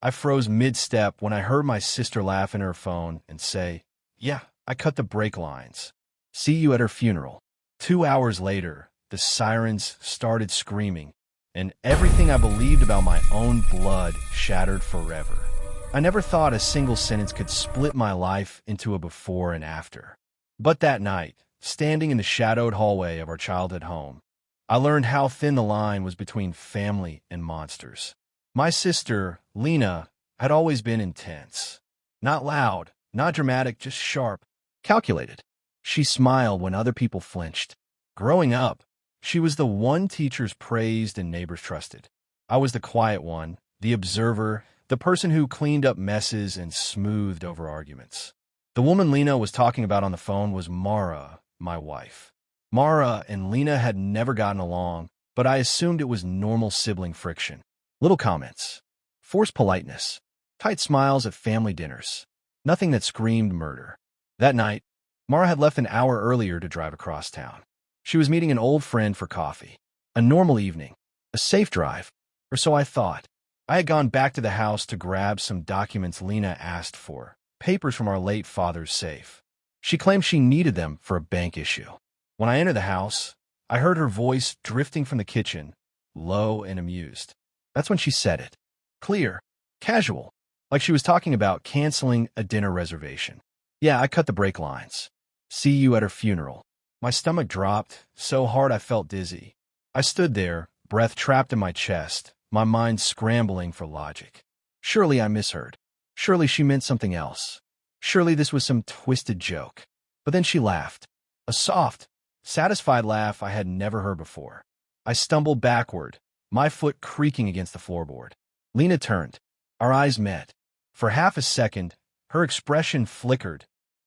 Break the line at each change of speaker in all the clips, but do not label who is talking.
I froze mid-step when I heard my sister laugh in her phone and say, "Yeah, I cut the brake lines. See you at her funeral." 2 hours later, the sirens started screaming, and everything I believed about my own blood shattered forever. I never thought a single sentence could split my life into a before and after. But that night, standing in the shadowed hallway of our childhood home, I learned how thin the line was between family and monsters. My sister, Lena, had always been intense. Not loud, not dramatic, just sharp, calculated. She smiled when other people flinched. Growing up, she was the one teachers praised and neighbors trusted. I was the quiet one, the observer, the person who cleaned up messes and smoothed over arguments. The woman Lena was talking about on the phone was Mara, my wife. Mara and Lena had never gotten along, but I assumed it was normal sibling friction. Little comments, forced politeness, tight smiles at family dinners. Nothing that screamed murder. That night, Mara had left an hour earlier to drive across town. She was meeting an old friend for coffee. A normal evening, a safe drive, or so I thought. I had gone back to the house to grab some documents Lena asked for, papers from our late father's safe. She claimed she needed them for a bank issue. When I entered the house, I heard her voice drifting from the kitchen, low and amused. That's when she said it. Clear, casual, like she was talking about canceling a dinner reservation. "Yeah, I cut the brake lines. See you at her funeral." My stomach dropped so hard I felt dizzy. I stood there, breath trapped in my chest, my mind scrambling for logic. Surely I misheard. Surely she meant something else. Surely this was some twisted joke. But then she laughed. A soft, satisfied laugh I had never heard before. I stumbled backward, my foot creaking against the floorboard. Lena turned. Our eyes met. For half a second, her expression flickered.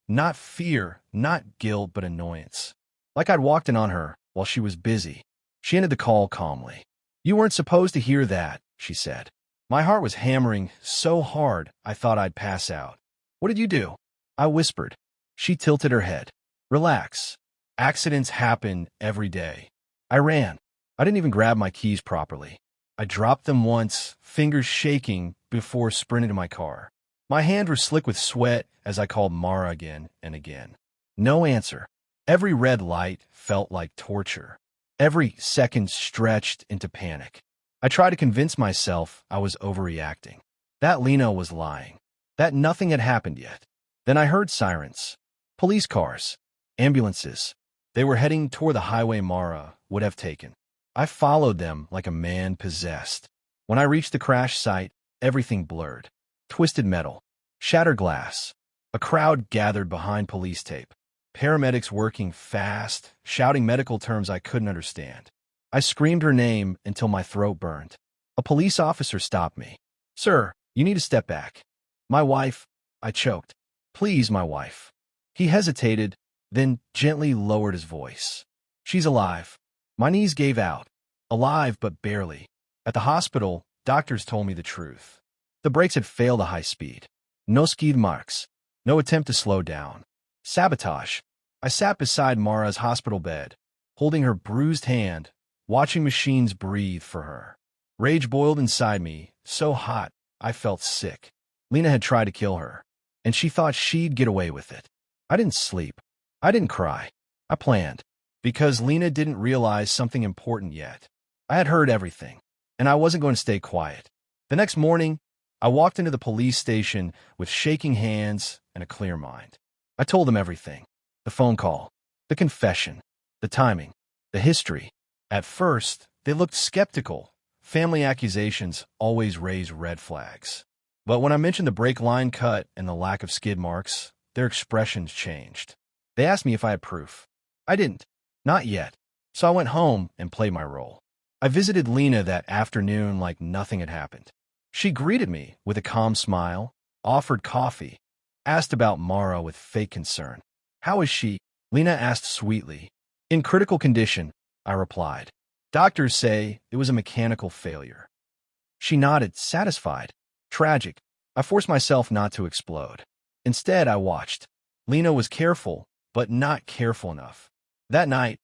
Not fear, not guilt, but annoyance. Like I'd walked in on her while she was busy. She ended the call calmly. "You weren't supposed to hear that," she said. My heart was hammering so hard I thought I'd pass out. "What did you do?" I whispered. She tilted her head. "Relax. Accidents happen every day." I ran. I didn't even grab my keys properly. I dropped them once, fingers shaking, before sprinting to my car. My hands were slick with sweat as I called Mara again and again. No answer. Every red light felt like torture. Every second stretched into panic. I tried to convince myself I was overreacting. That Lena was lying. That nothing had happened yet. Then I heard sirens. Police cars. Ambulances. They were heading toward the highway Mara would have taken. I followed them like a man possessed. When I reached the crash site, everything blurred. Twisted metal. Shattered glass. A crowd gathered behind police tape. Paramedics working fast, shouting medical terms I couldn't understand. I screamed her name until my throat burned. A police officer stopped me. "Sir, you need to step back." "My wife," I choked. "Please, my wife." He hesitated, then gently lowered his voice. "She's alive." My knees gave out. Alive, but barely. At the hospital, doctors told me the truth. The brakes had failed at high speed. No skid marks. No attempt to slow down. Sabotage. I sat beside Mara's hospital bed, holding her bruised hand, watching machines breathe for her. Rage boiled inside me, so hot I felt sick. Lena had tried to kill her, and she thought she'd get away with it. I didn't sleep. I didn't cry. I planned. Because Lena didn't realize something important yet. I had heard everything, and I wasn't going to stay quiet. The next morning, I walked into the police station with shaking hands and a clear mind. I told them everything. The phone call, the confession, the timing, the history. At first, they looked skeptical. Family accusations always raise red flags. But when I mentioned the brake line cut and the lack of skid marks, their expressions changed. They asked me if I had proof. I didn't. Not yet. So I went home and played my role. I visited Lena that afternoon like nothing had happened. She greeted me with a calm smile, offered coffee, asked about Mara with fake concern. "How is she?" Lena asked sweetly. "In critical condition," I replied. "Doctors say it was a mechanical failure." She nodded, satisfied. Tragic. I forced myself not to explode. Instead, I watched. Lena was careful, but not careful enough. That night,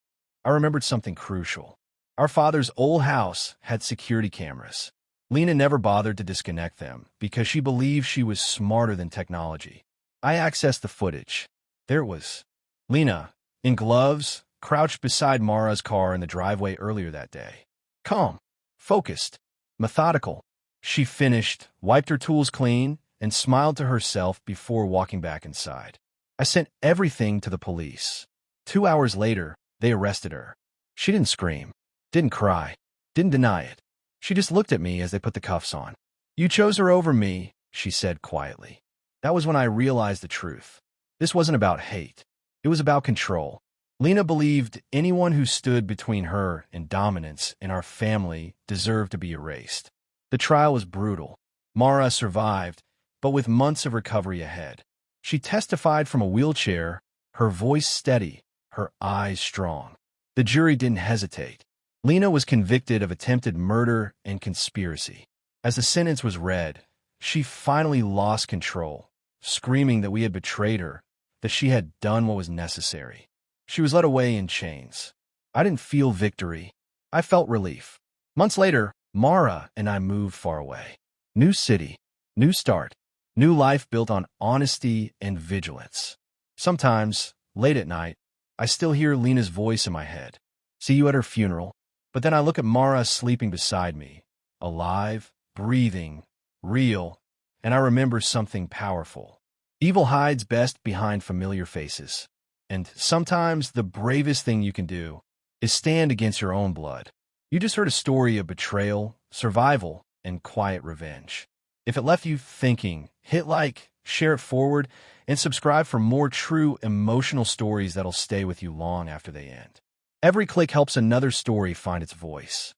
I remembered something crucial. Our father's old house had security cameras. Lena never bothered to disconnect them because she believed she was smarter than technology. I accessed the footage. There it was. Lena, in gloves, crouched beside Mara's car in the driveway earlier that day. Calm, focused, methodical. She finished, wiped her tools clean, and smiled to herself before walking back inside. I sent everything to the police. 2 hours later, they arrested her. She didn't scream, didn't cry, didn't deny it. She just looked at me as they put the cuffs on. You chose her over me, she said quietly. That was when I realized the truth. This wasn't about hate. It was about control. Lena believed anyone who stood between her and dominance in our family deserved to be erased. The trial was brutal. Mara survived, but with months of recovery ahead. She testified from a wheelchair, her voice steady, her eyes strong. The jury didn't hesitate. Lena was convicted of attempted murder and conspiracy. As the sentence was read, she finally lost control, screaming that we had betrayed her, that she had done what was necessary. She was led away in chains. I didn't feel victory. I felt relief. Months later, Mara and I moved far away. New city, new start, new life built on honesty and vigilance. Sometimes, late at night, I still hear Lena's voice in my head. See you at her funeral. But then I look at Mara sleeping beside me, alive, breathing, real, and I remember something powerful. Evil hides best behind familiar faces. And sometimes the bravest thing you can do is stand against your own blood. You just heard a story of betrayal, survival, and quiet revenge. If it left you thinking, hit like, share it forward, and subscribe for more true emotional stories that'll stay with you long after they end. Every click helps another story find its voice.